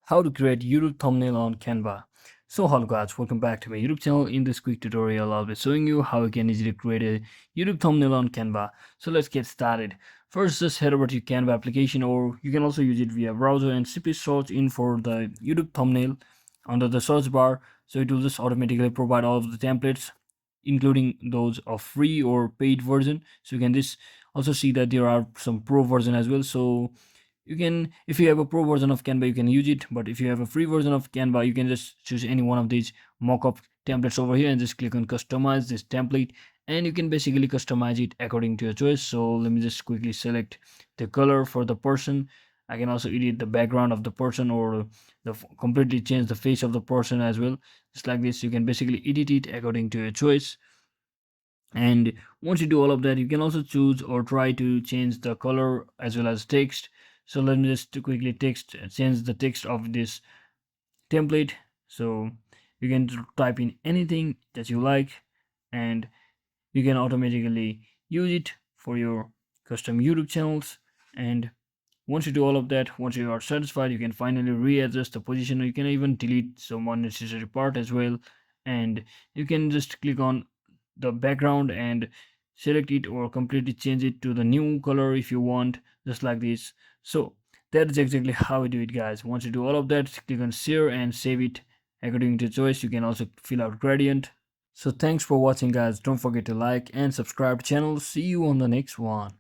How to create YouTube thumbnail on Canva. So hello guys, welcome back to my YouTube channel. In this quick tutorial I'll be showing you how you can easily create a YouTube thumbnail on Canva. So let's get started. First, just head over to Canva application, or you can also use it via browser and simply search in for the YouTube thumbnail under the search bar. So it will just automatically provide all of the templates, including those of free or paid version. So you can just also see that there are some pro version as well. So you can, if you have a pro version of Canva, you can use it, but if you have a free version of Canva, you can just choose any one of these mockup templates over here and just click on customize this template, and you can basically customize it according to your choice. So let me just quickly select the color for the person. I can also edit the background of the person, or completely change the face of the person as well. Just like this, you can basically edit it according to your choice. And once you do all of that, you can also choose or try to change the color as well as text. So let me just quickly change the text of this template. So you can type in anything that you like, and you can automatically use it for your custom YouTube channels. And once you do all of that, once you are satisfied, you can finally readjust the position. You can even delete some unnecessary part as well, and you can just click on the background and select it or completely change it to the new color if you want, just like this. So that's exactly how we do it, guys. Once you do all of that, click on share and save it according to choice. You can also fill out gradient. So thanks for watching, guys. Don't forget to like and subscribe channel. See you on the next one.